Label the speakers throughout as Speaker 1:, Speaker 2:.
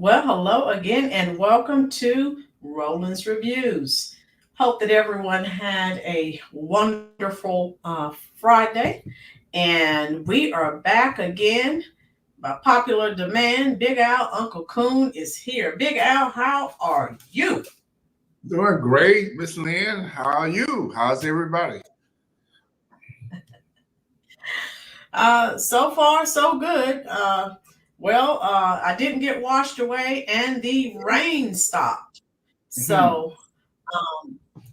Speaker 1: Well, hello again, and welcome to Roland's Reviews. Hope that everyone had a wonderful Friday, and we are back again by popular demand. Big Al, Uncle Coon is here. Big Al, how are you?
Speaker 2: Doing great, Miss Lynn. How are you? How's everybody?
Speaker 1: So far, so good. I didn't get washed away, and the rain stopped.
Speaker 2: Mhm.
Speaker 1: So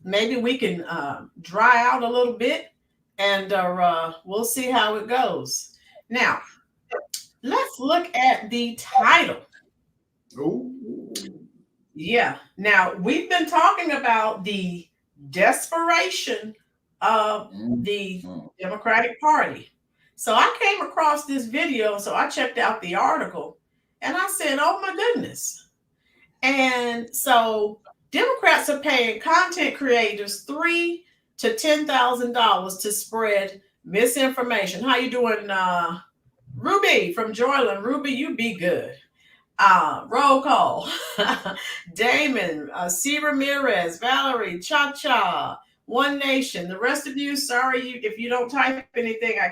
Speaker 1: maybe we can dry out a little bit and we'll see how it goes. Now, let's look at the title.
Speaker 2: Ooh.
Speaker 1: Yeah. Now, we've been talking about the desperation of the
Speaker 2: Mhm.
Speaker 1: Democratic Party. So I came across this video, so I checked out the article and I said, oh my goodness. And so Democrats are paying content creators $3,000 to $10,000 to spread misinformation. How you doing, Ruby from Joyland? Ruby, you be good. Roll call. Damon, C. Ramirez, Valerie, Cha Cha, One Nation. The rest of you, sorry if you don't type anything. I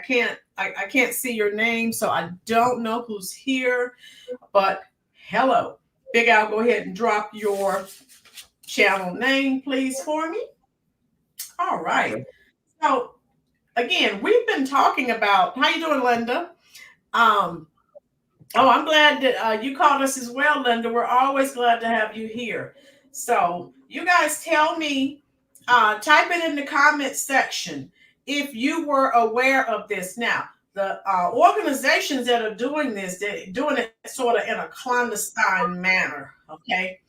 Speaker 1: can't see your name, so I don't know who's here. But hello. Big Al, go ahead and drop your channel name, please, for me. All right.
Speaker 2: Okay.
Speaker 1: So again, we've been talking about how you doing, Linda. Um, oh, I'm glad that you called us as well, Linda. We're always glad to have you here. So you guys tell me, type it in the comment section if you were aware of this. Now, the organizations that are doing this, they're doing it sort of in a clandestine manner. Okay,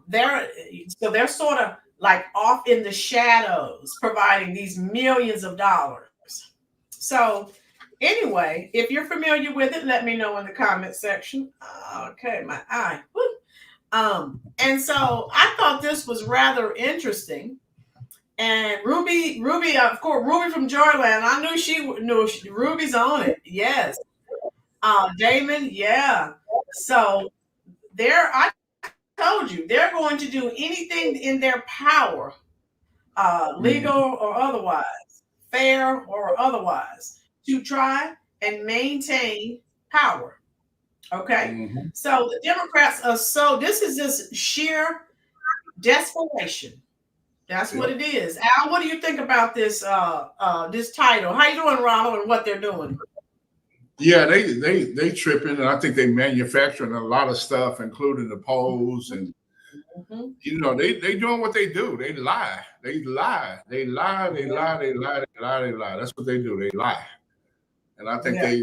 Speaker 1: they're they're sort of like off in the shadows, providing these millions of dollars. So anyway, if you're familiar with it, let me know in the comment section. Okay, my eye. Woo. And so I thought this was rather interesting. And Ruby, of course, Ruby from Joyland. I knew Ruby's on it. Yes. Damon, yeah. So I told you, they're going to do anything in their power, legal
Speaker 2: Mhm.
Speaker 1: or otherwise, fair or otherwise, to try and maintain power. Okay.
Speaker 2: Mhm.
Speaker 1: So the Democrats are this is just sheer desperation. That's what
Speaker 2: Yep.
Speaker 1: it is. Al, what do you think about this title? How you doing, Ronald, and what they're doing?
Speaker 2: Yeah, they tripping, and I think they manufacturing a lot of stuff, including the polls, and
Speaker 1: Mhm.
Speaker 2: they doing what they do. They lie. They lie. They lie. They
Speaker 1: Yeah.
Speaker 2: lie. They lie. They lie. They lie. That's what they do. They lie. And I think
Speaker 1: Yeah.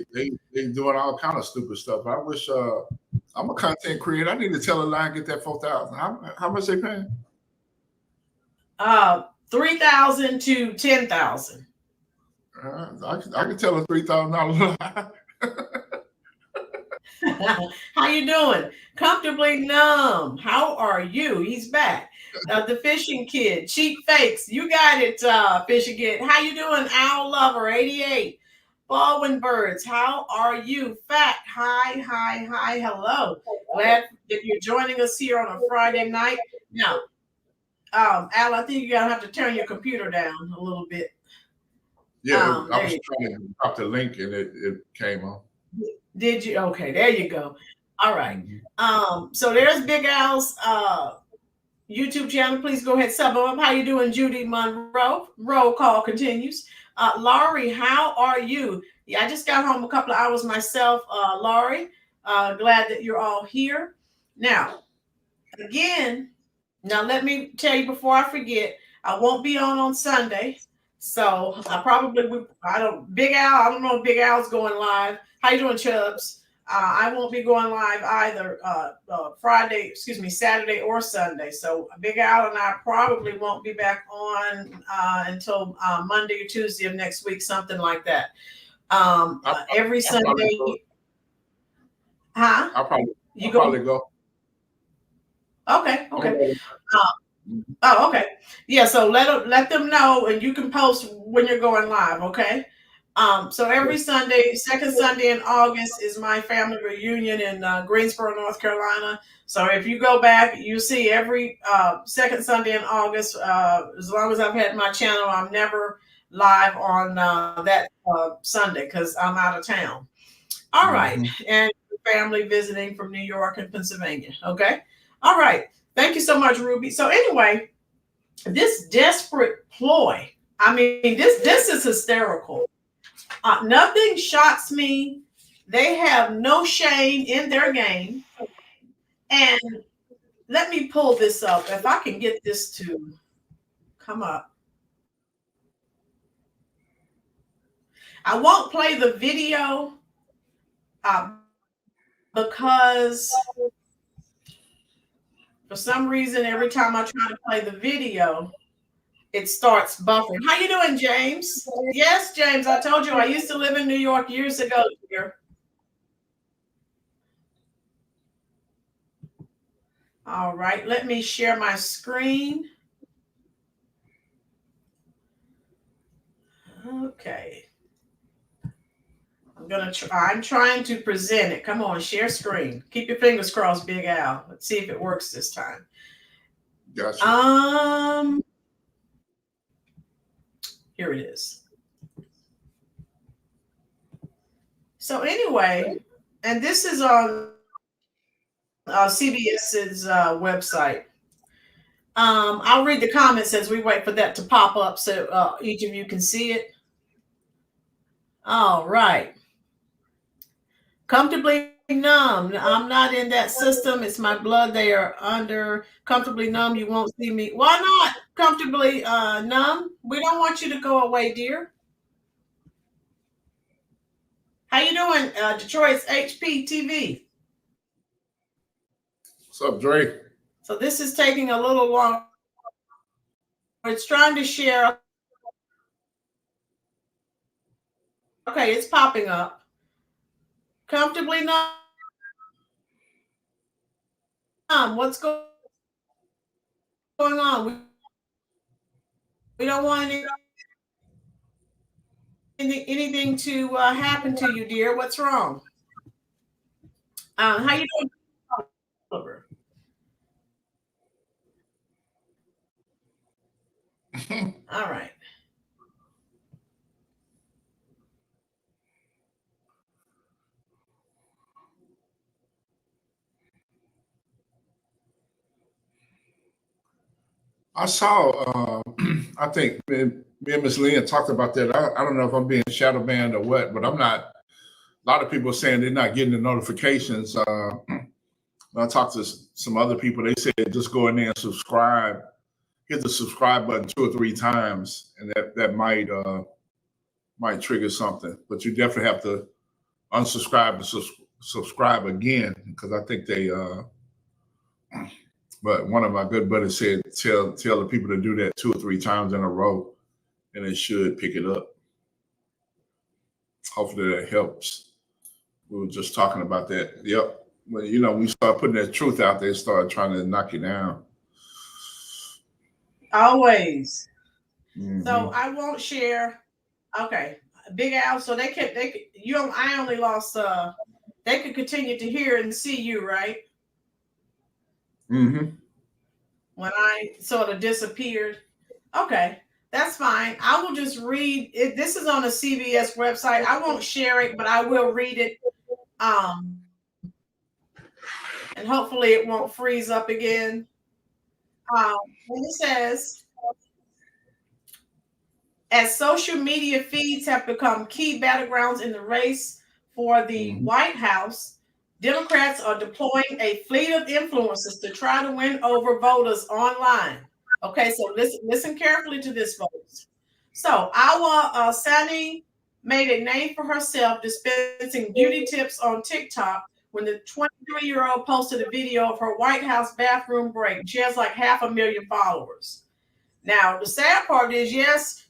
Speaker 2: they doing all kind of stupid stuff. I wish I'm a content creator. I need to tell a lie and get that 4,000. How much they paying?
Speaker 1: 3,000 to 10,000.
Speaker 2: I can tell a $3,000 lie.
Speaker 1: How you doing? Comfortably numb. How are you? He's back. The fishing kid, cheap fakes. You got it, fishing kid. How you doing, Owl Lover 88? Baldwin Birds, how are you? Fat, hi, hi, hi, hello. Glad that you're joining us here on a Friday night. Now, Al, I think you're gonna have to turn your computer down a little bit.
Speaker 2: Yeah, I
Speaker 1: There
Speaker 2: was
Speaker 1: you
Speaker 2: trying to drop the link and it came on.
Speaker 1: did you? Okay, there you go. All right.
Speaker 2: Mhm.
Speaker 1: So there's Big Al's YouTube channel. Please go ahead, sub up. How you doing, Judy Monroe? Roll call continues. Laurie, how are you? Yeah, I just got home a couple of hours myself, Laurie. Glad that you're all here. Now, again, now let me tell you before I forget, I won't be on Sunday. So I probably would, I don't, Big Al, I don't know if Big Al's going live. How you doing, Chubbs? I won't be going live either Friday, excuse me, Saturday or Sunday. So Big Al and I probably won't be back on until Monday or Tuesday of next week, something like that. Every
Speaker 2: I'll probably
Speaker 1: Sunday,
Speaker 2: go.
Speaker 1: huh?
Speaker 2: I'll probably
Speaker 1: You
Speaker 2: I'll
Speaker 1: go?
Speaker 2: probably go.
Speaker 1: Okay,
Speaker 2: I'm
Speaker 1: okay.
Speaker 2: gonna go.
Speaker 1: Uh,
Speaker 2: Mhm.
Speaker 1: Oh, okay. Yeah, so let them know, and you can post when you're going live. Okay. So every Sunday, second Sunday in August is my family reunion in Greensboro, North Carolina. So if you go back, you see every second Sunday in August. As long as I've had my channel, I'm never live on that Sunday because I'm out of town. All right, and family visiting from New York and Pennsylvania. Okay, all right. Thank you so much, Ruby. So anyway, this desperate ploy. I mean, this is hysterical. Nothing shocks me. They have no shame in their game. And let me pull this up. If I can get this to come up. I won't play the video because for some reason, every time I try to play the video, it starts buffering. How you doing, James? Yes, James, I told you I used to live in New York years ago here. All right, let me share my screen. Okay. I'm trying to present it. Come on, share screen. Keep your fingers crossed, Big Al. Let's see if it works this time.
Speaker 2: Gotcha.
Speaker 1: Here it is. So anyway, and this is on CBS's website. I'll read the comments as we wait for that to pop up so each of you can see it. All right. Comfortably numb. I'm not in that system. It's my blood. They are under comfortably numb. You won't see me. Why not comfortably numb? We don't want you to go away, dear. How you doing, Detroit's HPTV?
Speaker 2: What's up, Drake?
Speaker 1: So this is taking a little long. It's trying to share. Okay, it's popping up. Comfortably numb. What's going on? We don't want anything to happen to you, dear. What's wrong? How you doing, Oliver? All right.
Speaker 2: I saw, I think me and Miss Lynn talked about that. I don't know if I'm being shadow banned or what, but I'm not. A lot of people are saying they're not getting the notifications. When I talked to some other people, they said just go in there and subscribe, hit the subscribe button 2 or 3 times, and that might trigger something. But you definitely have to unsubscribe and subscribe again, because I think they but one of my good buddies said tell the people to do that 2 or 3 times in a row, and it should pick it up. Hopefully that helps. We were just talking about that. Yep. Well, you know, we start putting that truth out there, start trying to knock you down.
Speaker 1: Always. So I won't share. Okay, Big Al. So they could I only lost. They could continue to hear and see you, right? When I sort of disappeared. Okay, that's fine. I will just read it. This is on the CBS website. I won't share it, but I will read it. And hopefully it won't freeze up again. And it says, as social media feeds have become key battlegrounds in the race for the White House, Democrats are deploying a fleet of influencers to try to win over voters online. Okay, so listen carefully to this, folks. So our Sani made a name for herself dispensing beauty tips on TikTok when the 23-year-old posted a video of her White House bathroom break. She has like 500,000 followers. Now, the sad part is, yes,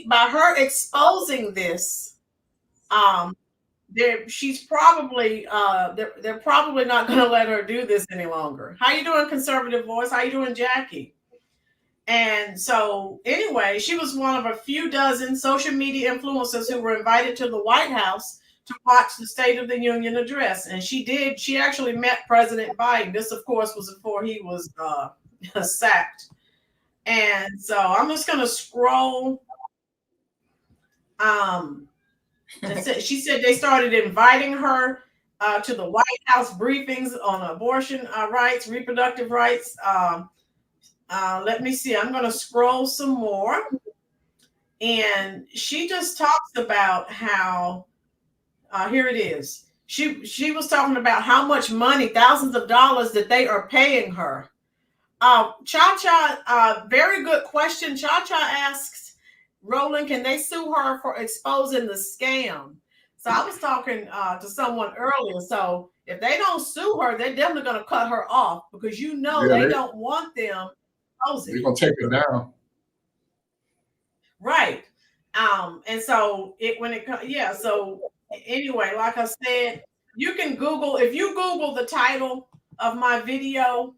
Speaker 1: by her exposing this, she's probably they're probably not going to let her do this any longer. How you doing, Conservative Voice? How you doing, Jackie? And so, anyway, she was one of a few dozen social media influencers who were invited to the White House to watch the State of the Union address. And she actually met President Biden. This, of course, was before he was sacked. And so I'm just going to scroll. She said they started inviting her to the White House briefings on abortion rights, reproductive rights. Let me see. I'm going to scroll some more. And she just talks about how, here it is. She was talking about how much money, thousands of dollars that they are paying her. Cha-Cha, very good question. Cha-Cha asks, Roland, can they sue her for exposing the scam? So I was talking to someone earlier. So if they don't sue her, they're definitely going to cut her off because they don't want them exposing.
Speaker 2: They're going to take it down.
Speaker 1: Right. And so so anyway, like I said, you can Google, if you Google the title of my video,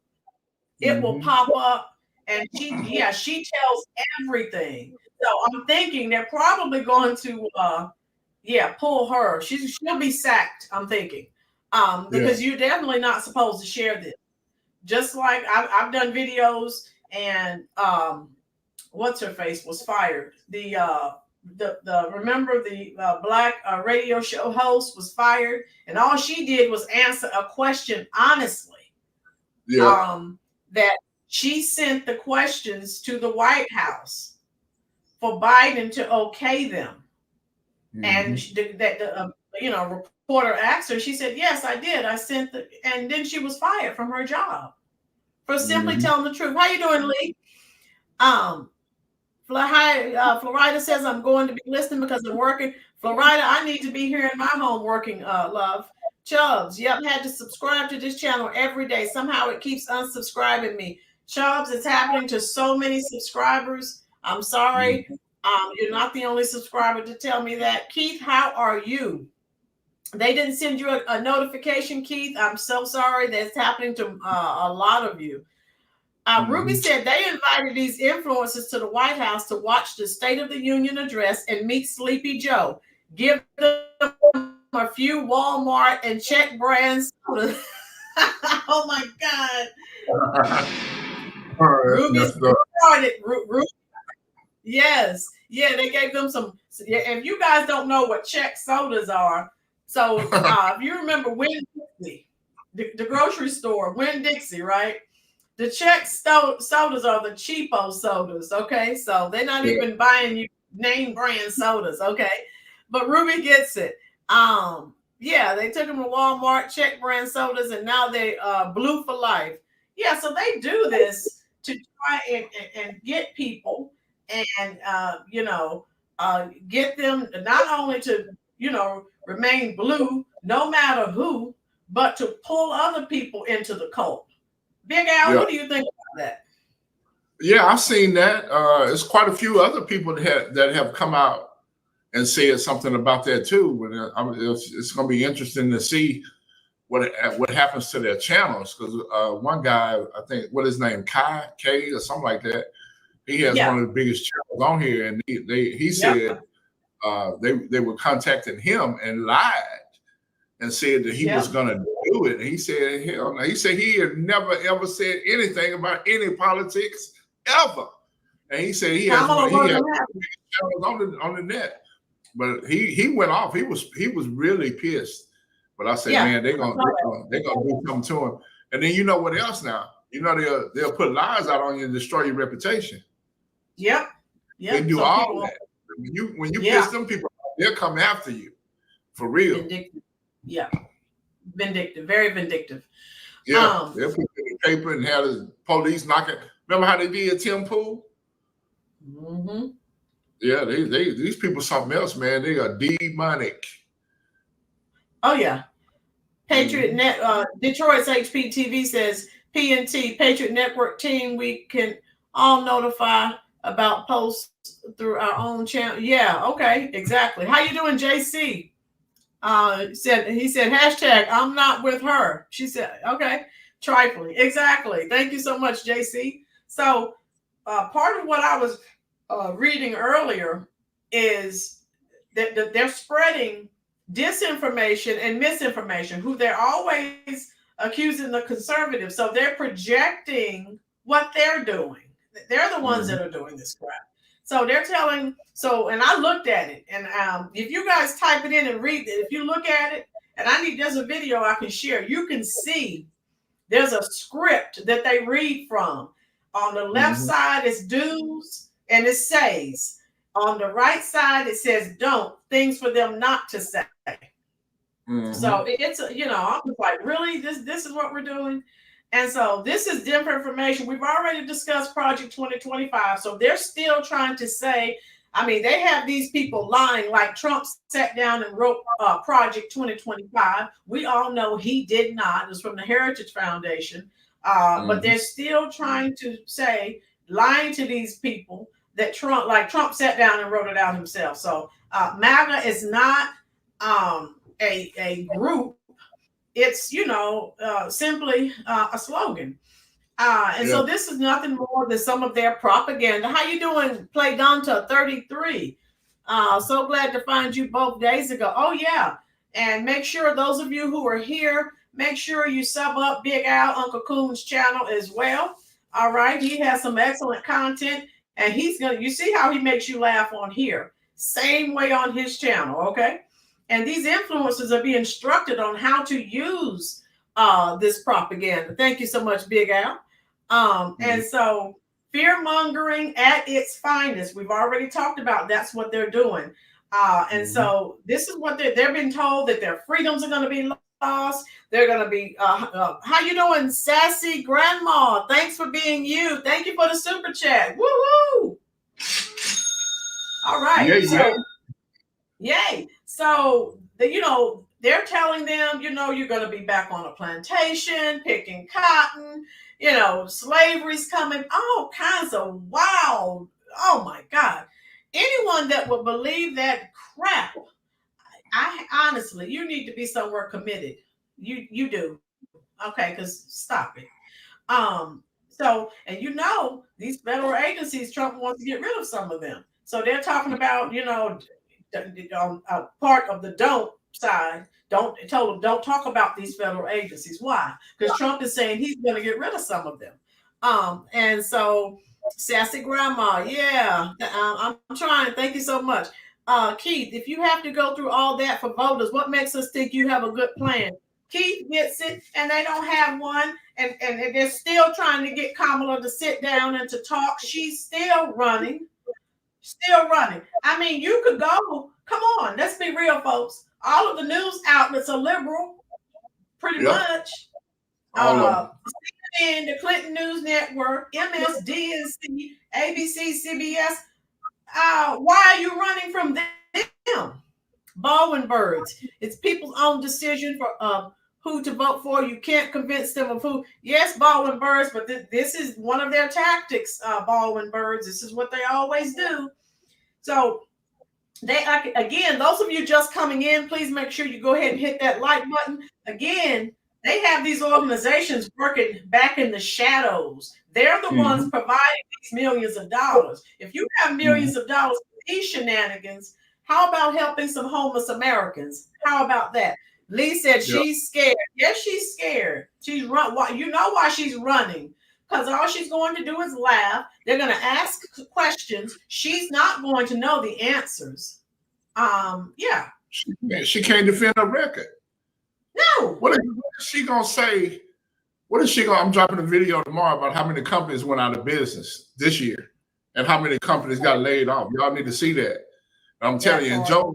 Speaker 1: it will pop up, and she tells everything. So I'm thinking they're probably going to pull her. She'll be sacked, I'm thinking. Because you're definitely not supposed to share this. Just like I've done videos, and what's her face was fired. Remember the black radio show host was fired, and all she did was answer a question honestly. That she sent the questions to the White House for Biden to okay them. And the reporter asked her, she said, yes, I did. I sent and then she was fired from her job for simply telling the truth. How you doing, Lee? Florida says I'm going to be listening because I'm working. Florida, I need to be here in my home working, love. Chubbs, yep, had to subscribe to this channel every day. Somehow it keeps unsubscribing me. Chubbs, it's happening to so many subscribers. I'm sorry. You're not the only subscriber to tell me that. Keith, how are you? They didn't send you a notification, Keith. I'm so sorry. That's happening to a lot of you. Ruby said they invited these influencers to the White House to watch the State of the Union address and meet Sleepy Joe. Give them a few Walmart and Czech brands. Oh my God. Ruby started. Yes. Yeah, they gave them some. If you guys don't know what Czech sodas are, so if you remember Winn-Dixie, the grocery store, Winn-Dixie, right? The Czech sodas are the cheapo sodas, okay? So they're not even buying you name brand sodas, okay? But Ruby gets it. They took them to Walmart, Czech brand sodas, and now they blue for life. Yeah, so they do this to try and get people and get them not only to remain blue no matter who, but to pull other people into the cult. Big Al, what do you think about that?
Speaker 2: Yeah, I've seen that. There's quite a few other people that have come out and said something about that too. It's going to be interesting to see what happens to their channels, because one guy, I think, what his name, K or something like that, he has one of the biggest channels on here, and he said they were contacting him and lied and said that he was going to do it. And he said, hell no. He said he had never ever said anything about any politics ever. And he said he has channels on the net. But he went off. He was really pissed. But I said, man, they're gonna do something to him. And then you know what else now? You know they'll put lies out on you and destroy your reputation.
Speaker 1: Yep.
Speaker 2: They do all that. When you piss them people off, they'll come after you. For real.
Speaker 1: Vindictive. Yeah. Vindictive. Very vindictive.
Speaker 2: Yeah. They'll put it in the paper and have the police knocking. Remember how they did Tim Pool?
Speaker 1: Mm-hmm.
Speaker 2: Yeah, these people something else, man. They are demonic.
Speaker 1: Oh yeah. Patriot Net Detroit's HPTV says PNT Patriot Network team, we can all notify about posts through our own channel. Yeah, okay, exactly. How you doing, JC? He said hashtag I'm not with her. She said, okay, trifling. Exactly. Thank you so much, JC. So part of what I was reading earlier is that they're spreading disinformation and misinformation, who they're always accusing the conservatives. So they're projecting what they're doing. They're the ones that are doing this crap. So they're telling, and I looked at it, and if you guys type it in and read it, if you look at it, and there's a video I can share, you can see there's a script that they read from. On the left side is do's and it says. On the right side it says don't, things for them not to say. So it's, I'm just like, really, this is what we're doing. And so this is different information. We've already discussed Project 2025. So they're still trying to say, they have these people lying, like Trump sat down and wrote Project 2025. We all know he did not. It was from the Heritage Foundation. But they're still trying to say, lying to these people, that Trump sat down and wrote it out himself. So MAGA is not a group. It's, simply a slogan. So this is nothing more than some of their propaganda. How you doing, Play Donta 33? So glad to find you both days ago. Oh, yeah. And make sure those of you who are here, make sure you sub up Big Al, Uncle Coon's channel as well. All right. He has some excellent content, and you see how he makes you laugh on here. Same way on his channel. Okay. And these influencers are being instructed on how to use this propaganda. Thank you so much, Big Al. And so fear mongering at its finest. We've already talked about that's what they're doing. And so this is what they're being told, that their freedoms are going to be lost. They're going to be, how you doing, Sassy Grandma? Thanks for being you. Thank you for the super chat. Woo-hoo! All right. Yay. So, they're telling them, you're going to be back on a plantation, picking cotton, slavery's coming, all kinds of wild. Oh my God. Anyone that would believe that crap, I honestly, you need to be somewhere committed. You do. Okay, because stop it. So, and these federal agencies, Trump wants to get rid of some of them. So they're talking about, part of the don't side. Don't talk about these federal agencies. Why? Because Trump is saying he's going to get rid of some of them. And so Sassy Grandma, yeah, I'm trying. Thank you so much. Keith, if you have to go through all that for voters, what makes us think you have a good plan? Keith gets it, and they don't have one, and they're still trying to get Kamala to sit down and to talk. She's still running. You could go. Come on, let's be real, folks. All of the news outlets are liberal, pretty much. CNN, the Clinton News Network, MSDNC, ABC, CBS. Why are you running from them? Baldwin birds. It's people's own decision for who to vote for. You can't convince them of who. Yes, Baldwin birds, but this is one of their tactics, Baldwin birds. This is what they always do. So again, those of you just coming in, please make sure you go ahead and hit that like button. Again, they have these organizations working back in the shadows. They're the ones providing these millions of dollars. If you have millions of dollars for these shenanigans, how about helping some homeless Americans? How about that? Lee said she's scared. Yes, she's scared. She's run. You know why she's running? Because all she's going to do is laugh. They're going to ask questions. She's not going to know the answers.
Speaker 2: She can't defend her record.
Speaker 1: No.
Speaker 2: What is she going to say? What is she going to? I'm dropping a video tomorrow about how many companies went out of business this year and how many companies got laid off. Y'all need to see that. And I'm telling you, and Joe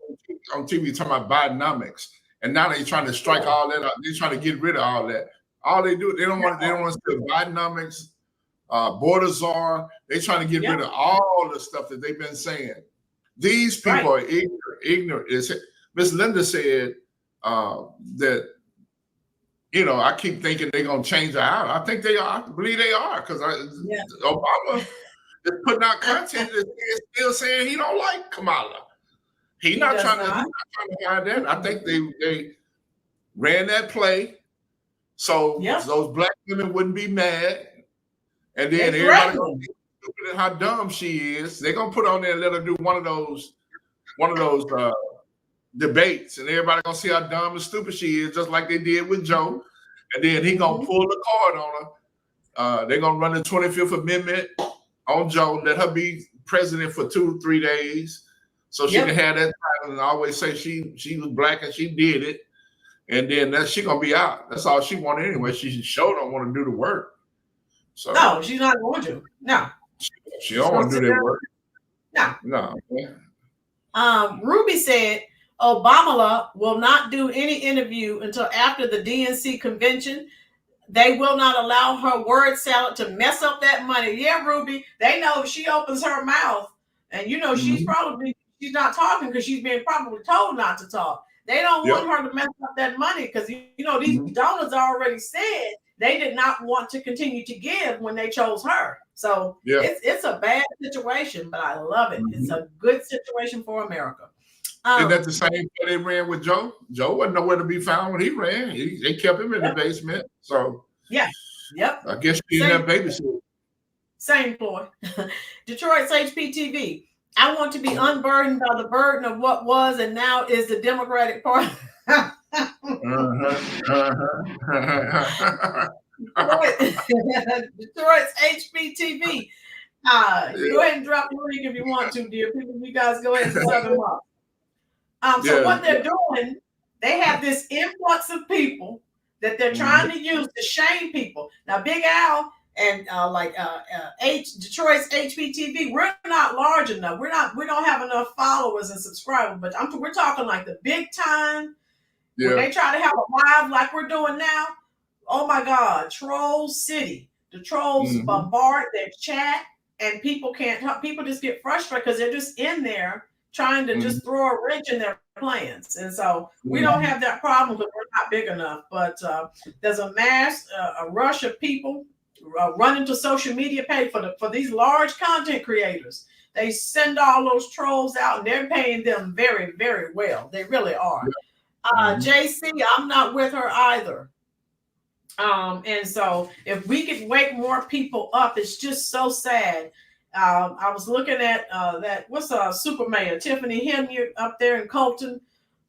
Speaker 2: on TV talking about Bidenomics. And now they're trying to strike all that out. They're trying to get rid of all that. All they do, they don't want to see Bidenomics, borders are. They're trying to get rid of all the stuff that they've been saying. These people are ignorant. Miss Linda said that, I keep thinking they're going to change the out. I think they are. I believe they are, because Obama is putting out content that is still saying he don't like Kamala. He's not trying to hide that. I think they ran that play so those black women wouldn't be mad, and then everybody stupid and how dumb she is, they're gonna put on there and let her do one of those debates, and everybody gonna see how dumb and stupid she is, just like they did with Joe. And then he gonna pull the card on her. They're gonna run the 25th Amendment on Joe, let her be president for 2-3 days, so she can have that title and always say she was black and she did it. And then she gonna be out. That's all she wanted anyway. She sure don't want to do the work. So
Speaker 1: no, she's not going to. No,
Speaker 2: she don't want to do that work.
Speaker 1: No.
Speaker 2: Ruby
Speaker 1: said Obama will not do any interview until after the DNC convention. They will not allow her word salad to mess up that money. Yeah, Ruby, they know if she opens her mouth, and she's not talking because she's being probably told not to talk. They don't want her to mess up that money because these donors already said they did not want to continue to give when they chose her. So it's a bad situation, but I love it. It's a good situation for America.
Speaker 2: Isn't that the same way they ran with Joe? Joe wasn't nowhere to be found when he ran. They kept him in the basement. So I guess she's in that babysitting.
Speaker 1: Same ploy. Detroit's HPTV. I want to be unburdened by the burden of what was and now is the Democratic Party. Detroit's HPTV. Go ahead and drop the link if you want to, dear people. You guys go ahead and sub them up. So what they're doing, they have this influx of people that they're trying to use to shame people. Now, Big Al and Detroit's HPTV, we're not large enough. We don't have enough followers and subscribers, but we're talking like the big time. When they try to have a live like we're doing now, oh my God, Troll City. The trolls bombard their chat, and people can't help. People just get frustrated because they're just in there trying to just throw a wrench in their plans. And so we don't have that problem because we're not big enough. But there's a rush of people running to social media page for these large content creators. They send all those trolls out, and they're paying them very, very well. They really are. JC, I'm not with her either. And so if we could wake more people up, it's just so sad. I was looking at what's super mayor Tiffany Henry up there in Colton,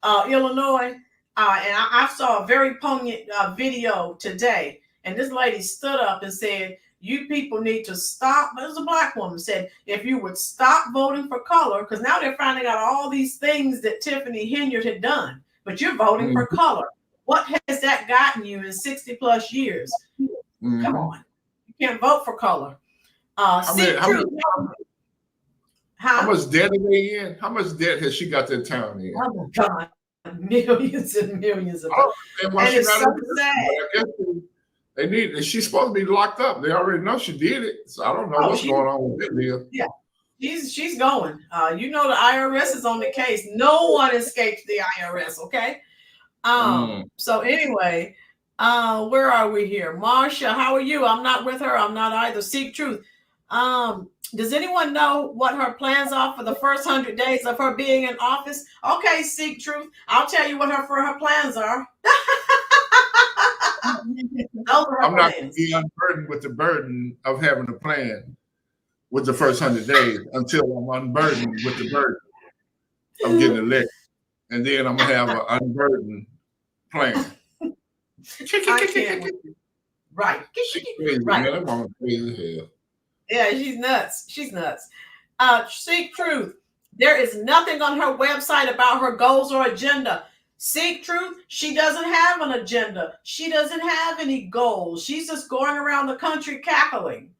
Speaker 1: Illinois, and I saw a very poignant video today. And this lady stood up and said, "You people need to stop." It was a black woman, said, "If you would stop voting for color," because now they're finding out all these things that Tiffany Henry had done, but you're voting for color. What has that gotten you in 60 plus years? Come on, you can't vote for color. How
Speaker 2: much debt are they in? How much debt has she got that town in?
Speaker 1: Oh my God, millions and millions of dollars. And it's so sad.
Speaker 2: She's supposed to be locked up. They already know she did it. So I don't know what's going on with that deal.
Speaker 1: Yeah, she's going. The IRS is on the case. No one escapes the IRS. Okay. So anyway, where are we here? Marsha, how are you? I'm not with her. I'm not either. Seek Truth. Does anyone know what her plans are for the first 100 days of her being in office? Okay, Seek Truth. I'll tell you what her plans are.
Speaker 2: I'm not going to be unburdened with the burden of having a plan with the first 100 days until I'm unburdened with the burden of getting elected. And then I'm going to have an unburdened plan.
Speaker 1: Right.
Speaker 2: She's crazy, right. Man. That woman crazy as hell.
Speaker 1: Yeah, she's nuts. She's nuts. Seek Truth. There is nothing on her website about her goals or agenda. Seek Truth. She doesn't have an agenda. She doesn't have any goals. She's just going around the country cackling.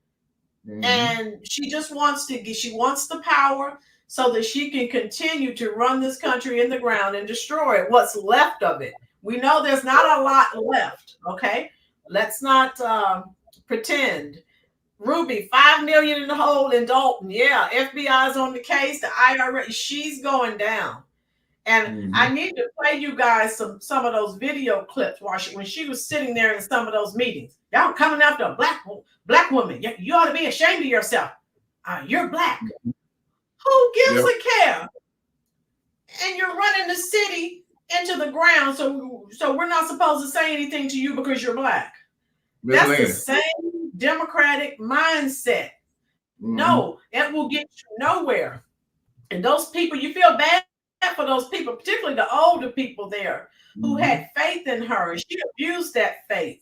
Speaker 1: And she just wants the power so that she can continue to run this country in the ground and destroy it, what's left of it. We know there's not a lot left. Okay. Let's not pretend. Ruby, 5 million in the hole in Dalton. Yeah, FBI's on the case. The IRS, she's going down. And I need to play you guys some of those video clips when she was sitting there in some of those meetings. Y'all coming after a black woman. You ought to be ashamed of yourself. You're black. Who gives a care? And you're running the city into the ground. So we're not supposed to say anything to you because you're black. That's the same Democratic mindset No, it will get you nowhere. And those people, you feel bad for those people, particularly the older people there who had faith in her, and she abused that faith.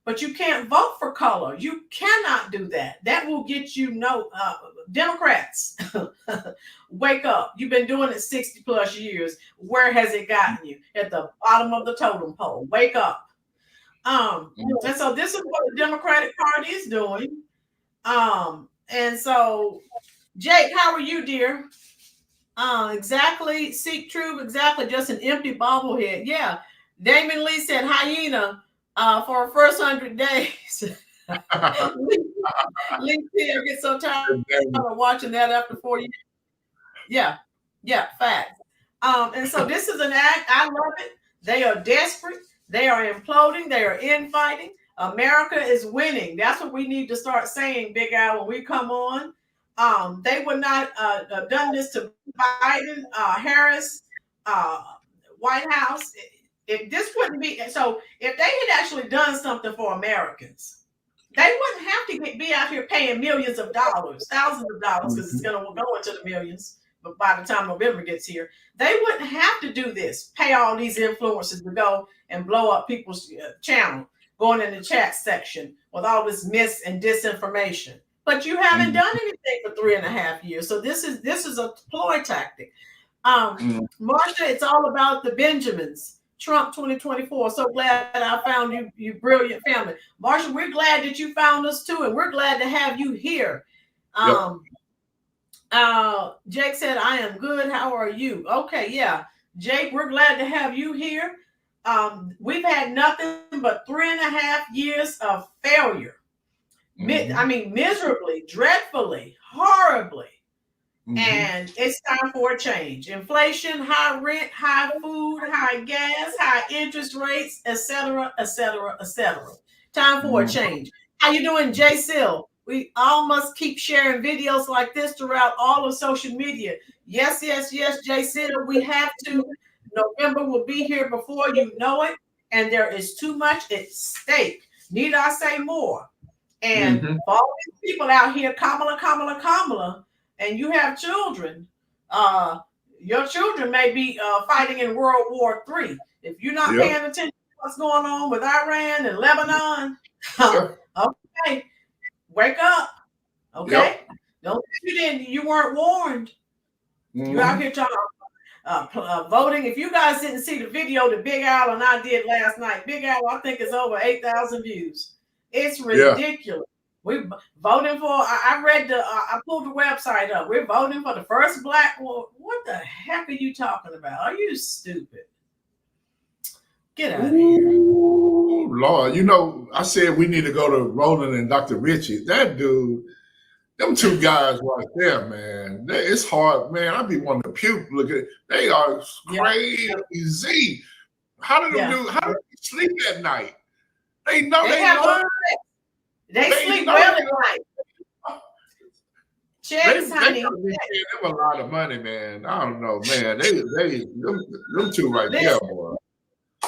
Speaker 1: But you can't vote for color. You cannot do that. That will get you no Democrats. Wake up. You've been doing it 60 plus years. Where has it gotten you? At the bottom of the totem pole. Wake up. And so this is what the Democratic Party is doing. And so Jake, how are you, dear? Exactly. Seek truth. Exactly. Just an empty bobblehead. Yeah. Damon Lee said hyena for her first 100 days. Lee Taylor gets so tired of watching that after 4 years. Yeah. Yeah. Fact. And so this is an act. I love it. They are desperate. They are imploding. They are infighting. America is winning. That's what we need to start saying, Big Al, when we come on. They would not have done this to Biden, Harris, White House. If this wouldn't be so, if they had actually done something for Americans, they wouldn't have to be out here paying millions of dollars, thousands of dollars, because it's going to go into the millions. But by the time November gets here, they wouldn't have to do this, pay all these influencers to go and blow up people's channel, going in the chat section with all this mis and disinformation. But you haven't done anything for 3.5 years. So this is a ploy tactic. Marsha, it's all about the Benjamins. Trump 2024. So glad I found you, you brilliant family. Marsha, we're glad that you found us too, and we're glad to have you here. Jake said, I am good. How are you? Okay, yeah. Jake, we're glad to have you here. We've had nothing but 3.5 years of failure. I mean, miserably, dreadfully, horribly. And it's time for a change. Inflation, high rent, high food, high gas, high interest rates, etc., etc., etc. Time for a change. How you doing, Jay Sill? We all must keep sharing videos like this throughout all of social media. Yes, yes, yes, Jay Sill. We have to. November will be here before you know it, and there is too much at stake. Need I say more? And for all these people out here, Kamala, and you have children, your children may be fighting in World War III. If you're not paying attention to what's going on with Iran and Lebanon, okay, wake up. Okay, don't you weren't warned. You out here talking voting. If you guys didn't see the video that Big Al and I did last night, Big Al, I think it's over 8,000 views. It's ridiculous. We're voting for. I read the. I pulled the website up. We're voting for the first black. Well, what the heck are you talking about? Are you stupid? Get out of here.
Speaker 2: Lord, you know, I said we need to go to Roland and Dr. Richie. That dude, them two guys right there, man. It's hard, man. I'd be wanting to puke. Look at it. They are crazy. How do they sleep at night? They know they learn.
Speaker 1: They sleep well at night. Checks, honey.
Speaker 2: They paying them a lot of money, man. I don't know, man. Them two right there, boy.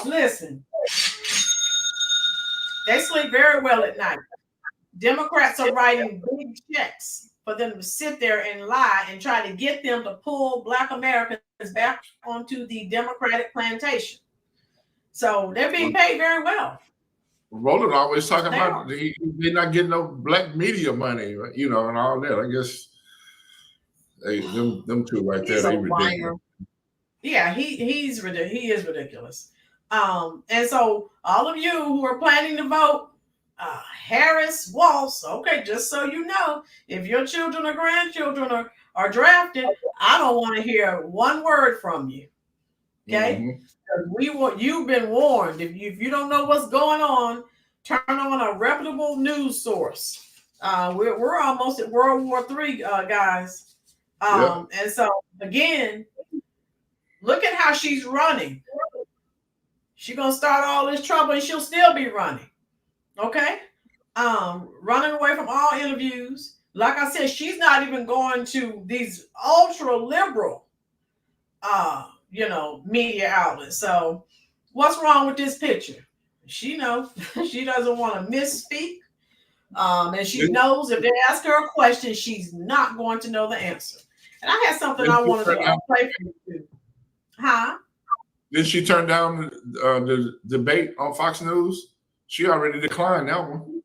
Speaker 1: Listen, they sleep very well at night. Democrats are writing big checks for them to sit there and lie and try to get them to pull Black Americans back onto the Democratic plantation. So they're being paid very well.
Speaker 2: Roland always talking about they're not getting no black media money, you know, and all that. I guess them two right there, they ridiculous.
Speaker 1: Yeah, he is ridiculous. And so all of you who are planning to vote, Harris, Walsh, okay, just so you know, if your children or grandchildren are drafted, I don't want to hear one word from you. Okay? You've been warned. If you don't know what's going on, turn on a reputable news source. We're almost at World War III, guys. And so again, look at how she's running. She's gonna start all this trouble and she'll still be running. Okay? Running away from all interviews. Like I said, she's not even going to these ultra liberal media outlets. So what's wrong with this picture? She knows she doesn't want to misspeak. And she knows if they ask her a question, she's not going to know the answer. And I had something I wanted to play for you too. Huh?
Speaker 2: Did she turn down the debate on Fox News? She already declined that one.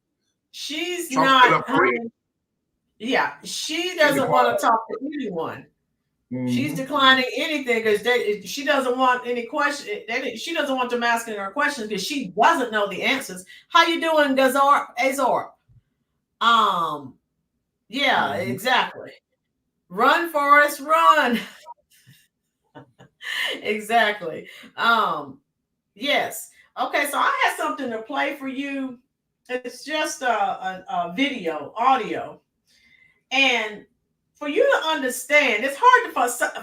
Speaker 1: She's not. Yeah, she doesn't want to talk to anyone. She's declining anything because she doesn't want any question. She doesn't want them asking her questions because she doesn't know the answers. How you doing, Azor? Yeah, exactly. Run, Forrest, run. Exactly. Yes. Okay, so I had something to play for you. It's just a video, audio. And for you to understand, it's hard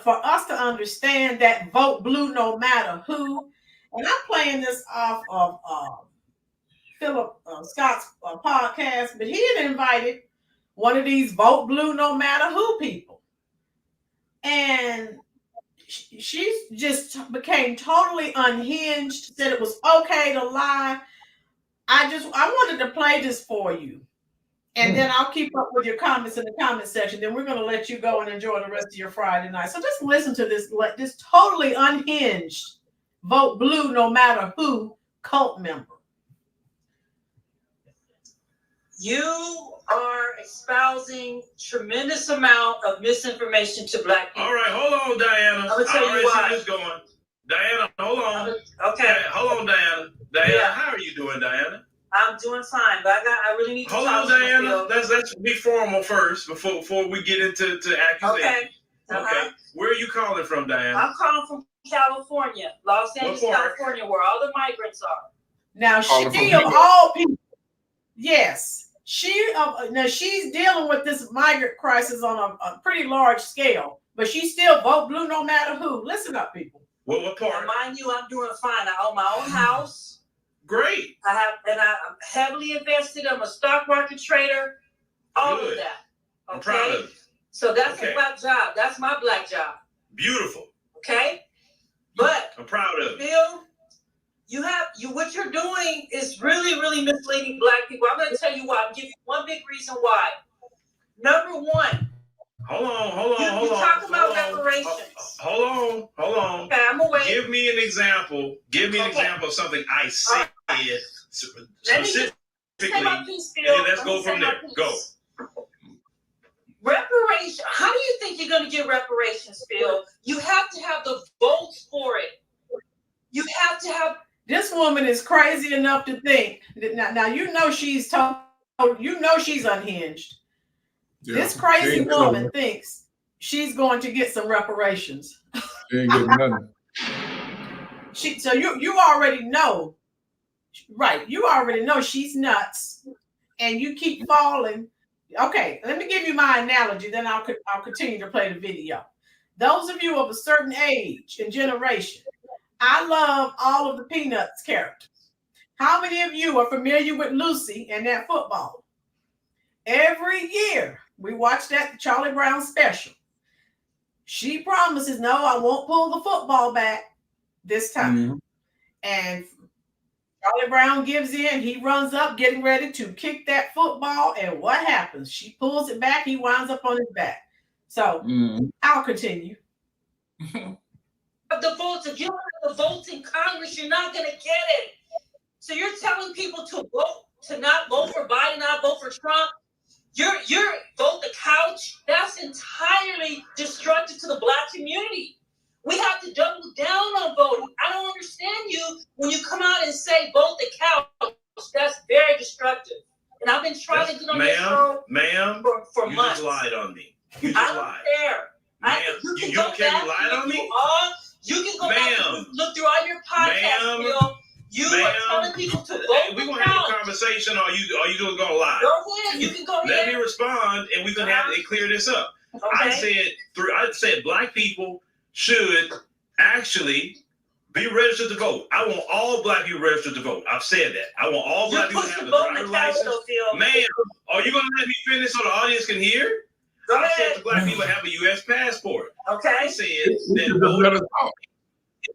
Speaker 1: for us to understand that vote blue no matter who. And I'm playing this off of Philip Scott's podcast, but he had invited one of these vote blue no matter who people. And she just became totally unhinged, said it was okay to lie. I wanted to play this for you. And then I'll keep up with your comments in the comment section. Then we're going to let you go and enjoy the rest of your Friday night. So just listen to this totally unhinged vote blue no matter who cult member.
Speaker 3: You are espousing tremendous amount of misinformation to Black people.
Speaker 4: All right, hold on, Diana.
Speaker 3: I'm gonna tell you why.
Speaker 4: See this going. Diana, hold on.
Speaker 3: Okay.
Speaker 4: Hold on, Diana. Diana, how are you doing, Diana?
Speaker 3: I'm doing fine, but I really need to
Speaker 4: hold
Speaker 3: talk
Speaker 4: on, Diana. Let's be formal first before we get into accusations. Okay. Where are you calling from, Diana?
Speaker 3: I'm calling from California, Los Angeles, California, where all the migrants are.
Speaker 1: Now, she of all people, yes. Now she's dealing with this migrant crisis on a pretty large scale, but she still vote blue no matter who. Listen up, people.
Speaker 4: What part?
Speaker 3: And mind you, I'm doing fine. I own my own house.
Speaker 4: Great.
Speaker 3: I'm heavily invested. I'm a stock market trader. All of that. Okay.
Speaker 4: I'm proud of you.
Speaker 3: So that's a black job. That's my black job.
Speaker 4: Beautiful.
Speaker 3: Okay. But
Speaker 4: I'm proud of you.
Speaker 3: Bill, what you're doing is really, really misleading Black people. I'm going to tell you why. I'm giving you one big reason why. Number one.
Speaker 4: Hold on.
Speaker 3: You talk about reparations.
Speaker 4: Hold on.
Speaker 3: Okay, I'm gonna wait.
Speaker 4: Give me an example. Example of something I said specifically. And then let's go from there. Go.
Speaker 3: Reparations. How do you think you're going to get reparations, Phil? You have to have the votes for it. You have to have.
Speaker 1: This woman is crazy enough to think that now you know she's unhinged. Yeah, this crazy woman thinks she's going to get some reparations.
Speaker 2: She ain't getting nothing.
Speaker 1: So you already know, right? You already know she's nuts, and you keep falling. Okay, let me give you my analogy. Then I'll continue to play the video. Those of you of a certain age and generation, I love all of the Peanuts characters. How many of you are familiar with Lucy and that football? Every year we watch that Charlie Brown special. She promises, no, I won't pull the football back this time. And Charlie Brown gives in. He runs up, getting ready to kick that football. And what happens? She pulls it back. He winds up on his back. So I'll continue.
Speaker 3: The votes, if you don't have the votes in Congress, you're not going to get it. So you're telling people to vote, to not vote for Biden, not vote for Trump. You're vote the couch. That's entirely destructive to the Black community. We have to double down on voting. I don't understand you when you come out and say vote the couch. That's very destructive. And I've been trying to get on this show for months.
Speaker 4: You just lied on me.
Speaker 3: I don't care.
Speaker 4: You don't care you lied on me?
Speaker 3: You can go back and look through all your podcasts, Bill. You are telling people to vote.
Speaker 4: We're going to have a conversation, or are you just going to lie?
Speaker 3: Go ahead. You can go ahead.
Speaker 4: Let me respond, and we're going to have to clear this up. Okay. I said Black people should actually be registered to vote. I want all Black people registered to vote. I've said that. I want all Black people to have the driver's license. Ma'am, are you going to let me finish so the audience can hear? I said the Black people have a U.S. passport.
Speaker 3: Okay.
Speaker 4: I said that voting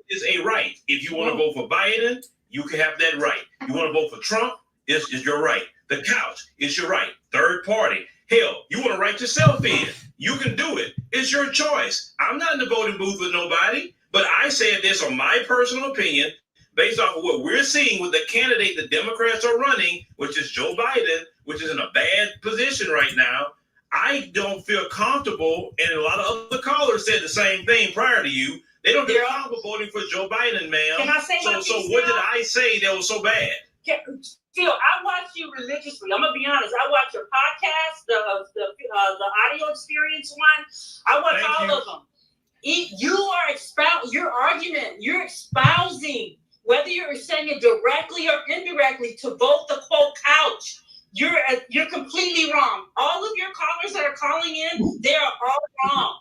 Speaker 4: is a right. If you want to vote for Biden, you can have that right. You want to vote for Trump, it's your right. The couch, it's your right. Third party. Hell, you want to write yourself in. You can do it. It's your choice. I'm not in the voting booth with nobody, but I said this on my personal opinion, based off of what we're seeing with the candidate the Democrats are running, which is Joe Biden, which is in a bad position right now. I don't feel comfortable, and a lot of other callers said the same thing prior to you. They don't feel comfortable voting for Joe Biden, ma'am.
Speaker 3: Can I say
Speaker 4: so what did I say that was so bad?
Speaker 3: Phil, I watch you religiously. I'm gonna be honest. I watch your podcast, the audio experience one. I watch all of them. You are your argument. You're espousing whether you're saying it directly or indirectly to vote the quote couch. You're completely wrong. All of your callers that are calling in, they are all wrong.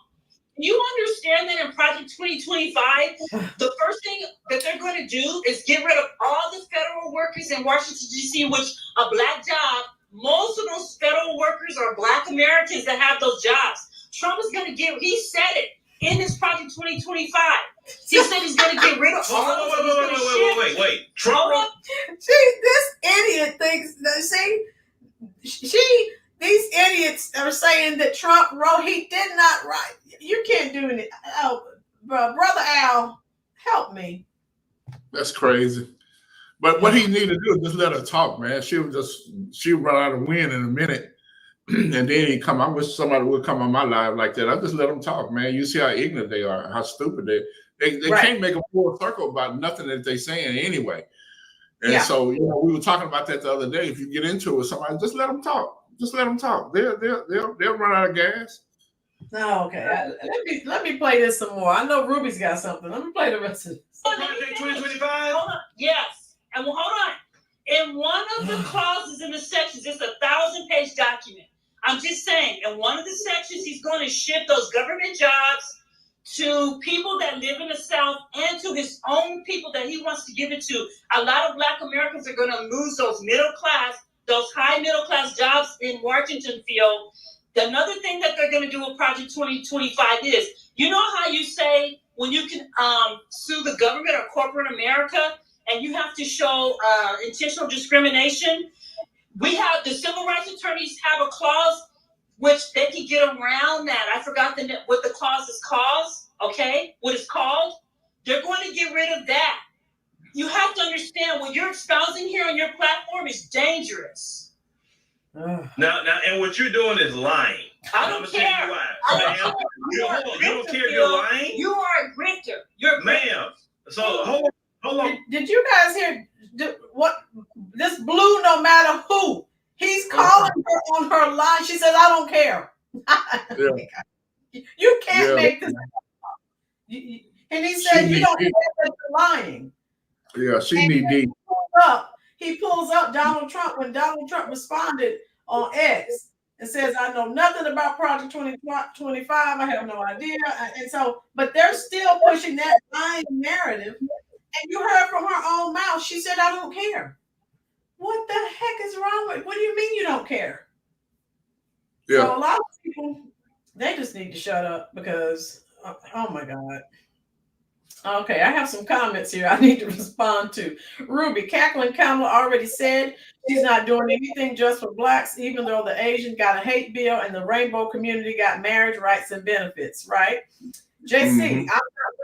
Speaker 3: You understand that in Project 2025, the first thing that they're going to do is get rid of all the federal workers in Washington, D.C., which a black job, most of those federal workers are black Americans that have those jobs. Trump is going to he said it in this Project 2025. He said he's going to get rid of all of them.
Speaker 4: Wait. Trump?
Speaker 1: See, this idiot thinks, these idiots are saying that Trump wrote, he did not write. You can't do it. Oh, Brother Al, help me.
Speaker 2: That's crazy. But what he needed to do is just let her talk, man. She'll run out of wind in a minute. And then he come. I wish somebody would come on my live like that. I just let them talk, man. You see how ignorant they are, how stupid they
Speaker 1: right.
Speaker 2: Can't make a full circle about nothing that they're saying anyway. And so, we were talking about that the other day. If you get into it with somebody, just let them talk. Just let them talk. They'll run out of gas.
Speaker 1: Oh, okay. Let me play this some more. I know Ruby's got something. Let me play the rest of this.
Speaker 4: Project 2025?
Speaker 3: Hold on. Yes. And hold on. In one of the clauses in the sections, it's a 1,000-page document. I'm just saying, in one of the sections, he's going to shift those government jobs to people that live in the South and to his own people that he wants to give it to. A lot of Black Americans are going to lose those high middle class jobs in Washington field. Another thing that they're going to do with Project 2025 is, you know how you say when you can sue the government or corporate America and you have to show intentional discrimination? We have the civil rights attorneys have a clause which they can get around that. I forgot what the clause is called. Okay, what it's called. They're going to get rid of that. You have to understand what you're espousing here on your platform is dangerous.
Speaker 4: Now, and what you're doing is lying.
Speaker 3: I don't care.
Speaker 4: You don't care if you're lying?
Speaker 3: You are a grifter. You're a grifter.
Speaker 4: Ma'am. So, hold on.
Speaker 1: Did you guys hear what this Blue, no matter who, he's calling her on her line. She says, I don't care. You can't make this up. And he said, you don't care that you're lying.
Speaker 2: Yeah, she need deep.
Speaker 1: He pulls up Donald Trump when Donald Trump responded on X and says, I know nothing about Project 2025. I have no idea. And so, but they're still pushing that lying narrative. And you heard from her own mouth, she said, I don't care. What the heck is wrong with? What do you mean you don't care? Yeah. So a lot of people, they just need to shut up because, oh my God. Okay, I have some comments here I need to respond to. Ruby, Cackling Kamala already said she's not doing anything just for Blacks, even though the Asian got a hate bill and the rainbow community got marriage rights and benefits, right? JC, I'm not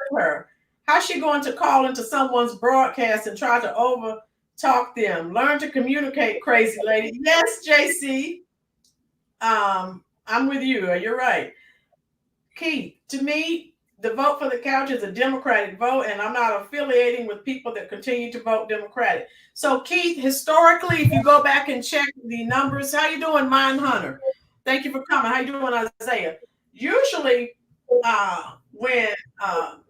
Speaker 1: with her. How's she going to call into someone's broadcast and try to over talk them? Learn to communicate, crazy lady. Yes, JC. I'm with you. You're right. Keith, to me, the vote for the couch is a Democratic vote, and I'm not affiliating with people that continue to vote Democratic. So, Keith, historically, if you go back and check the numbers, how you doing, Mindhunter? Thank you for coming. How you doing, Isaiah? Usually, when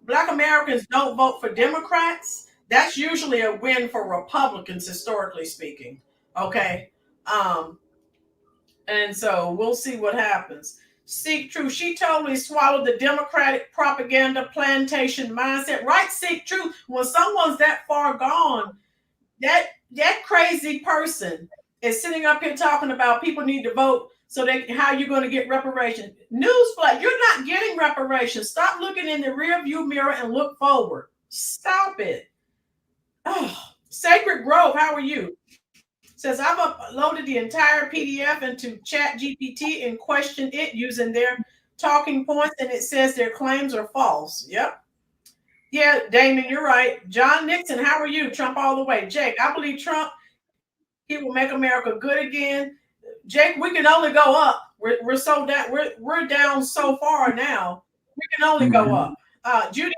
Speaker 1: Black Americans don't vote for Democrats, that's usually a win for Republicans, historically speaking. Okay, and so we'll see what happens. Seek Truth. She totally swallowed the Democratic propaganda plantation mindset. Right, Seek Truth. When someone's that far gone, that crazy person is sitting up here talking about people need to vote so that how you're going to get reparations. Newsflash, you're not getting reparations. Stop looking in the rear view mirror and look forward. Stop it. Oh, Sacred Grove, how are you? Says, I've uploaded the entire PDF into Chat GPT and questioned it using their talking points, and it says their claims are false. Yep. Yeah, Damon, you're right. John Nixon, how are you? Trump all the way. Jake, I believe Trump, he will make America good again. Jake, we can only go up. We're so down. We're down so far now. We can only go up. Judy,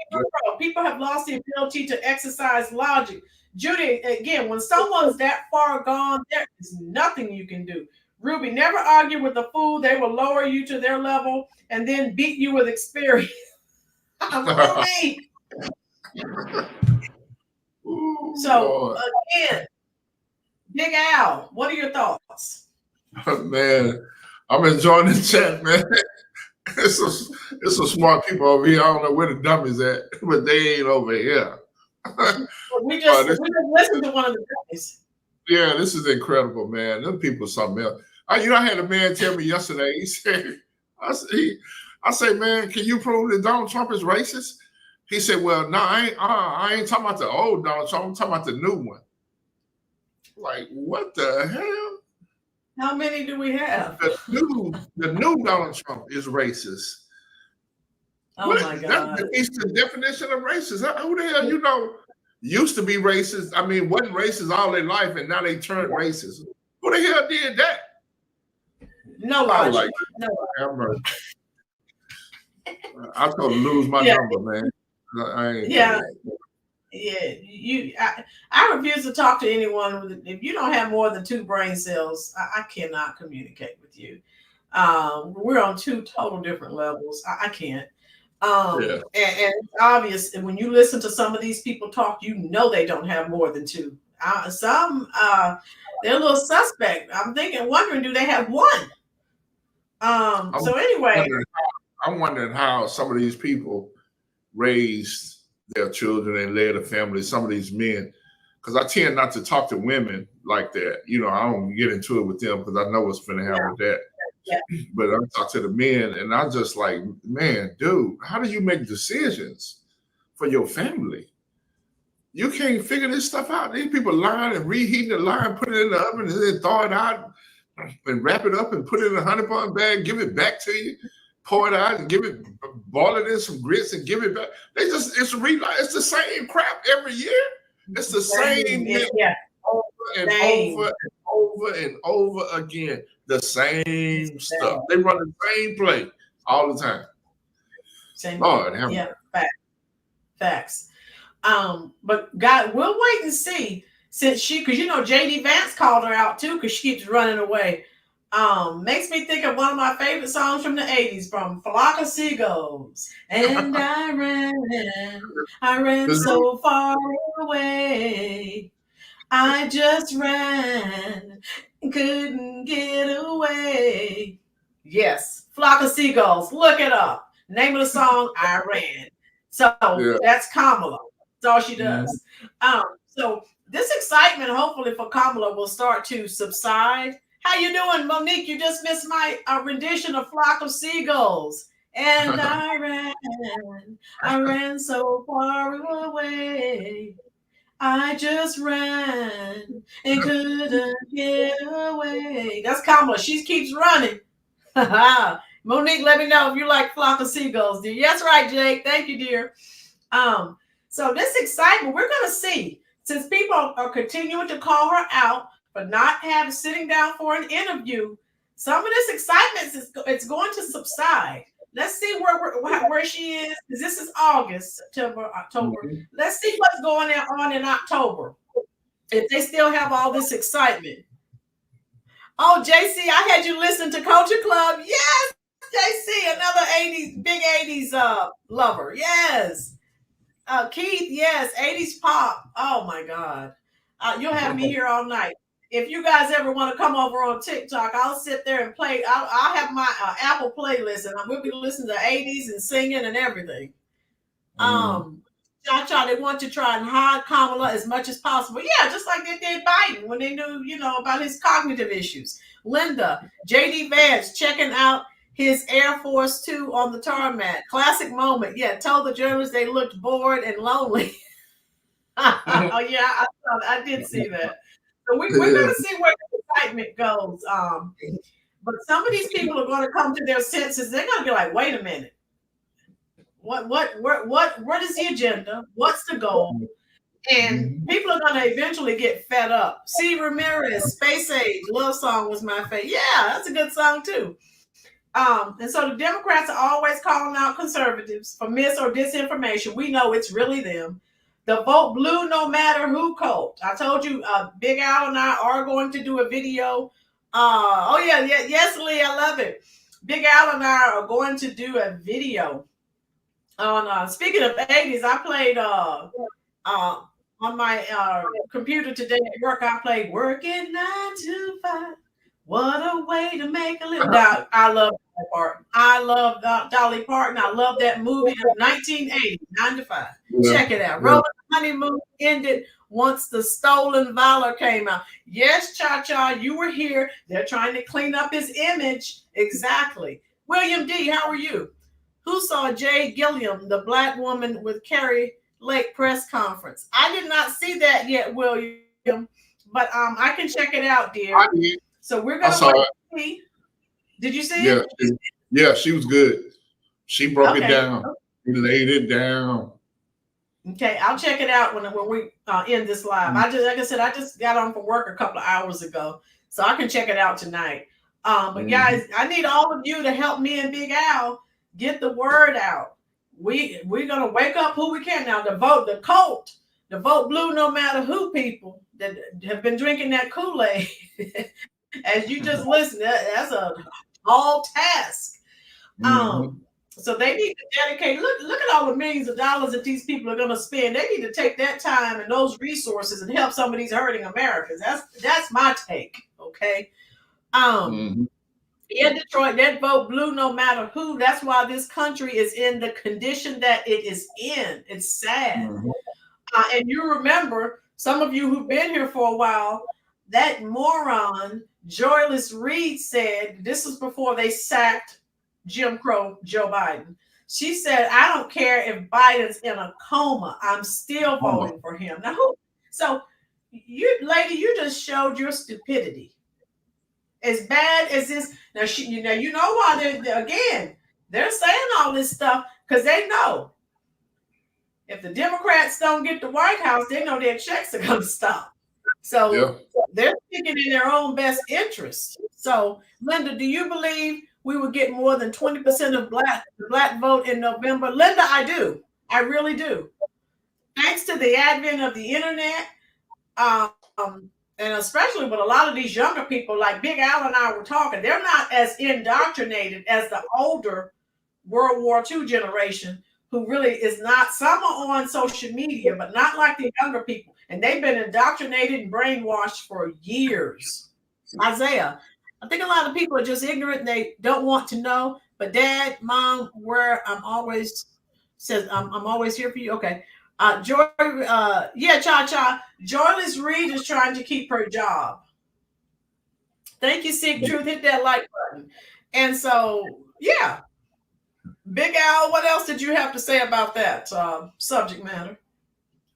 Speaker 1: people have lost the ability to exercise logic. Judy, again, when someone's that far gone, there is nothing you can do. Ruby, never argue with a fool. They will lower you to their level and then beat you with experience. Ruby. So again, Big Al, what are your thoughts?
Speaker 2: Man, I'm enjoying the chat, man. It's some smart people over here. I don't know where the dummies at, but they ain't over here.
Speaker 1: We just listened to one of the guys.
Speaker 2: Yeah, this is incredible, man. Them people something else. I had a man tell me yesterday. He said, I said, man, can you prove that Donald Trump is racist? He said, well, no, I ain't talking about the old Donald Trump. I'm talking about the new one. Like, what the hell?
Speaker 1: How many do we have?
Speaker 2: The new Donald Trump is racist.
Speaker 1: Oh my God.
Speaker 2: That's the definition of racist. Who the hell, used to be racist. I mean, wasn't racist all their life, and now they turned racist. Who the hell did that?
Speaker 1: No logic.
Speaker 2: I told him to lose my number, man.
Speaker 1: I refuse to talk to anyone if you don't have more than 2 brain cells. I cannot communicate with you. We're on 2 total different levels. I can't. And it's obvious, and when you listen to some of these people talk, they don't have more than 2. Some they're a little suspect. I'm wondering, do they have 1? So anyway,
Speaker 2: I'm wondering how some of these people raised their children and led a family, some of these men, because I tend not to talk to women like that. I don't get into it with them because I know what's going to happen with that. Yeah. But I talk to the men, and I'm just like, man, dude, how do you make decisions for your family? You can't figure this stuff out. These people lying and reheating the line, put it in the oven, and then thaw it out and wrap it up and put it in a 100-pound bag, give it back to you. Pour it out and boil it in some grits and give it back. It's the same crap every year. It's the same over and over and over again. The same stuff. They run the same play all the time. Lord,
Speaker 1: facts. But God, we'll wait and see. Since because JD Vance called her out too, because she keeps running away. Makes me think of one of my favorite songs from the 80s, from Flock of Seagulls. And I ran so far away. I just ran, couldn't get away. Yes, Flock of Seagulls. Look it up. Name of the song, I Ran. So that's Kamala. That's all she does. So this excitement, hopefully for Kamala, will start to subside. How you doing, Monique? You just missed my rendition of Flock of Seagulls. And I ran so far away. I just ran and couldn't get away. That's Kamala. She keeps running. Monique, let me know if you like Flock of Seagulls, dear. Yes, right, Jake. Thank you, dear. So this excitement, we're going to see. Since people are continuing to call her out for not sitting down for an interview, some of this excitement it's going to subside. Let's see where she is, because this is August, September, October. Let's see what's going on in October, if they still have all this excitement. Oh, JC, I had you listen to Culture Club. Yes, JC, another big 80s lover. Yes. Keith, yes, 80s pop. Oh my God. You'll have me here all night. If you guys ever want to come over on TikTok, I'll sit there and play. I'll have my Apple playlist, and we'll be listening to 80s and singing and everything. Cha-Cha, they want to try and hide Kamala as much as possible. Yeah, just like they did Biden when they knew, about his cognitive issues. Linda, JD Vance checking out his Air Force 2 on the tarmac. Classic moment. Yeah, told the journalists they looked bored and lonely. Oh, yeah, I did see that. So we're going to see where the excitement goes. But some of these people are going to come to their senses. They're going to be like, wait a minute. What is the agenda? What's the goal? And people are going to eventually get fed up. C. Ramirez, Space Age, Love Song was my favorite. Yeah, that's a good song too. And so the Democrats are always calling out conservatives for mis or disinformation. We know it's really them. The vote blue no matter who cult. I told you, Big Al and I are going to do a video. Yes, Lee, I love it. Big Al and I are going to do a video on. Speaking of 80s, I played on my computer today at work. I played "Working 9 to 5." What a way to make a living. I love Dolly Parton. I love Dolly Parton. I love that movie of 1980, 9 to 5. Yeah. Check it out. Rolling Honeymoon ended once the Stolen Valor came out. Yes, Cha-Cha, you were here. They're trying to clean up his image. Exactly. William D., how are you? Who saw Jay Gilliam, the black woman with Carrie Lake press conference? I did not see that yet, William, but I can check it out, dear.
Speaker 2: I did.
Speaker 1: So we're going to see. Did you see it?
Speaker 2: Yeah, she was good. She broke it down. She laid it down.
Speaker 1: Okay, I'll check it out when we end this live. Like I said, I just got on from work a couple of hours ago, so I can check it out tonight. But guys, I need all of you to help me and Big Al get the word out. We're gonna wake up who we can now. The vote blue no matter who, people that have been drinking that Kool-Aid. As you just listen, that's a tall task. So they need to dedicate. Look at all the millions of dollars that these people are going to spend. They need to take that time and those resources and help some of these hurting Americans. That's my take. Okay. In Detroit, that vote blue no matter who. That's why this country is in the condition that it is in. It's sad. And you remember, some of you who've been here for a while, that moron Joyless Reed said, this was before they sacked Jim Crow Joe Biden. She said, I don't care if Biden's in a coma, I'm still voting for him. Now, so you, lady, you just showed your stupidity. As bad as this, now you know why they're saying all this stuff, because they know if the Democrats don't get the White House, they know their checks are going to stop. So they're thinking in their own best interest. So, Linda, do you believe we would get more than 20% of the black vote in November? Linda, I do. I really do. Thanks to the advent of the internet, and especially with a lot of these younger people, like Big Al and I were talking, they're not as indoctrinated as the older World War II generation, who really is not. Some are on social media, but not like the younger people. And they've been indoctrinated and brainwashed for years. Isaiah, I think a lot of people are just ignorant and they don't want to know. But Dad, Mom, I'm always here for you. Okay. Cha-Cha. Joyless Reed is trying to keep her job. Thank you, Seek Truth. Hit that like button. And so, yeah. Big Al, what else did you have to say about that subject matter?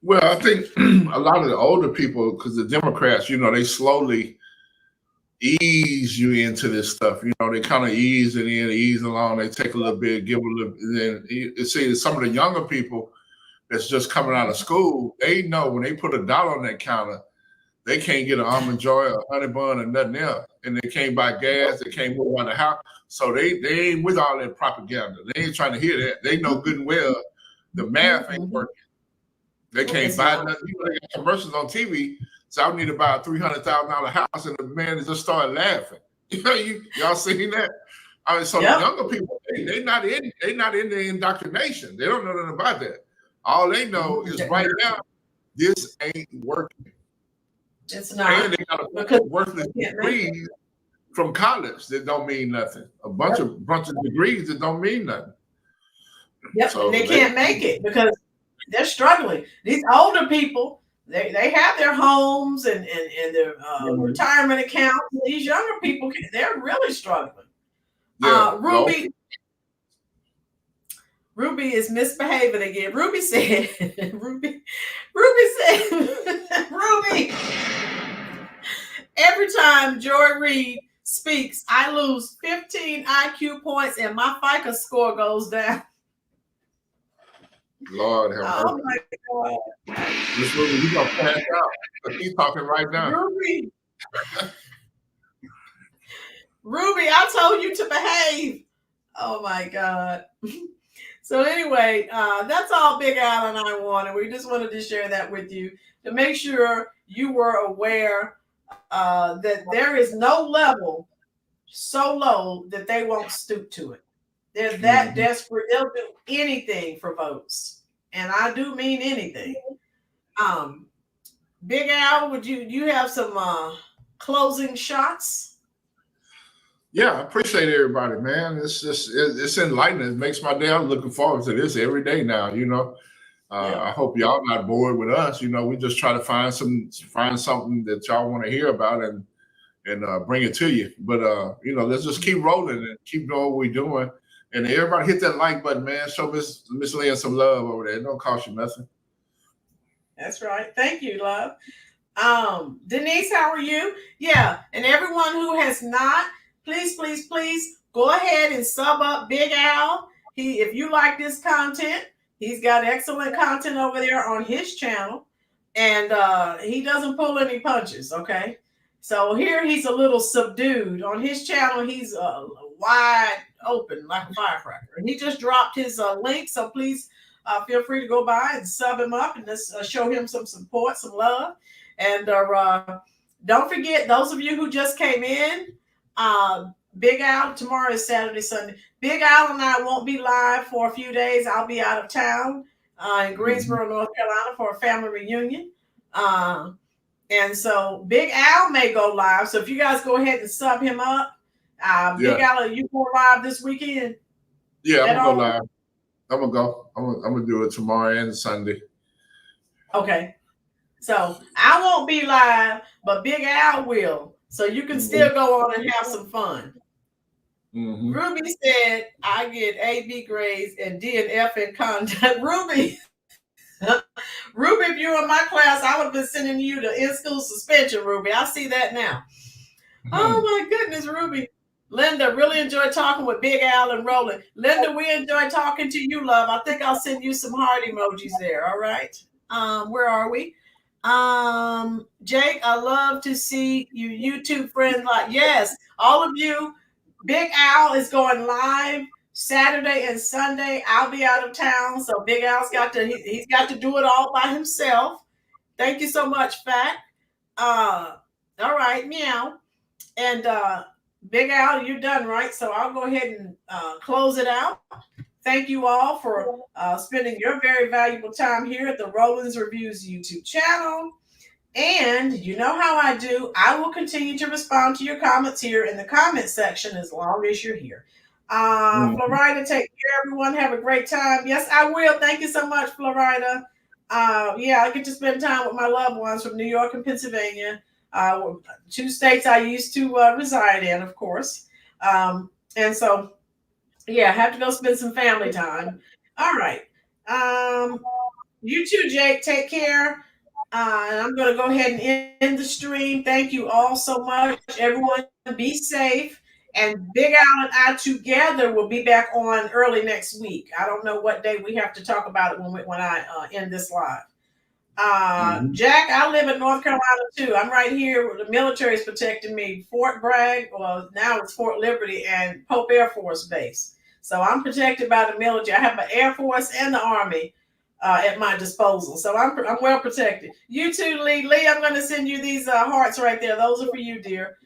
Speaker 2: Well, I think a lot of the older people, because the Democrats, they slowly ease you into this stuff. They kind of ease it in, ease along. They take a little bit, give a little. Then you see some of the younger people that's just coming out of school. They know when they put $1 on that counter, they can't get an almond joy or honey bun or nothing else, and they can't buy gas. They can't move around the house. So they ain't with all that propaganda. They ain't trying to hear that. They know good and well the math ain't working. They can't buy nothing. They got commercials on TV. So I need to buy a $300,000 house, and the man just started laughing. Y'all seen that? So the younger people, they not in the indoctrination. They don't know nothing about that. All they know is right now, this ain't working.
Speaker 1: It's not.
Speaker 2: And they got a worthless degrees from college that don't mean nothing. A bunch of degrees that don't mean nothing.
Speaker 1: Yep, so they can't make it because they're struggling. These older people, they have their homes and their retirement accounts. These younger people, they're really struggling. Yeah, Ruby is misbehaving again. Ruby said, Every time Joy Reid speaks, I lose 15 IQ points and my FICO score goes down.
Speaker 2: Lord have mercy.
Speaker 1: Oh my God.
Speaker 2: Miss Ruby, you gonna pass out. She's talking right now.
Speaker 1: Ruby, I told you to behave. Oh my God. So anyway, that's all Big Al and I wanted. We just wanted to share that with you to make sure you were aware that there is no level so low that they won't stoop to it. They're that desperate. They'll do anything for votes. And I do mean anything. Big Al, would you have some closing shots?
Speaker 2: Yeah, I appreciate everybody, man. It's enlightening. It makes my day. I'm looking forward to this every day now, you know. I hope y'all not bored with us. You know, we just try to find something that y'all want to hear about and bring it to you. But you know, let's just keep rolling and keep doing what we're doing. And everybody hit that like button, man. Show Miss Lynn some love over there. It don't cost you nothing.
Speaker 1: That's right. Thank you, love. Denise, how are you? Yeah, and everyone who has not, please go ahead and sub up Big Al. If you like this content, he's got excellent content over there on his channel, and he doesn't pull any punches. Okay, so here he's a little subdued. On his channel, he's wide open like a firecracker, and he just dropped his link. So please feel free to go by and sub him up and just show him some support, some love, and don't forget those of you who just came in. Big Al, tomorrow is Saturday, Sunday. Big Al and I won't be live for a few days. I'll be out of town in Greensboro, North Carolina for a family reunion. And so Big Al may go live. So if you guys go ahead and sub him up. Big Al, are you going live this weekend?
Speaker 2: Yeah, I'm going to go live. I'm going to go. I'm going to do it tomorrow and Sunday.
Speaker 1: Okay. So I won't be live, but Big Al will. So you can still go on and have some fun. Ruby said, I get A, B grades and D and F in conduct. Ruby, if you were in my class, I would have been sending you to in-school suspension, Ruby. I see that now. Oh, my goodness, Ruby. Linda, really enjoyed talking with Big Al and Roland. Linda, we enjoyed talking to you, love. I think I'll send you some heart emojis there, all right? Where are we? Jake, I love to see you YouTube friends. Like, yes, all of you. Big Al is going live Saturday and Sunday. I'll be out of town, so Big Al's he's got to do it all by himself. Thank you so much, Fat. All right, meow. And Big Al, you're done, right? So I'll go ahead and close it out. Thank you all for spending your very valuable time here at the Roland's Reviews YouTube channel. And you know how I do. I will continue to respond to your comments here in the comment section as long as you're here. Florida, take care, everyone. Have a great time. Yes, I will. Thank you so much, Florida. I get to spend time with my loved ones from New York and Pennsylvania, two states I used to reside in, of course. And so, I have to go spend some family time. All right. You too, Jake. Take care. And I'm going to go ahead and end the stream. Thank you all so much. Everyone be safe. And Big Al and I together will be back on early next week. I don't know what day we have to talk about it when I end this live. Jack, I live in North Carolina too. I'm right here. The military is protecting me. Fort Bragg, well, now it's Fort Liberty and Pope Air Force Base. So I'm protected by the military. I have the Air Force and the Army at my disposal. So I'm well protected. You too, Lee. Lee, I'm going to send you these hearts right there. Those are for you, dear.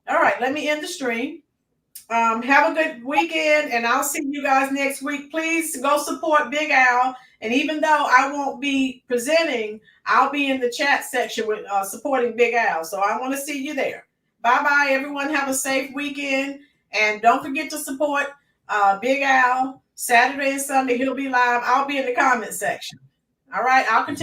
Speaker 1: All right, let me end the stream. Have a good weekend, and I'll see you guys next week. Please go support Big Al. And even though I won't be presenting, I'll be in the chat section with supporting Big Al. So I want to see you there. Bye-bye, everyone. Have a safe weekend. And don't forget to support Big Al. Saturday and Sunday, he'll be live. I'll be in the comment section. All right, I'll continue.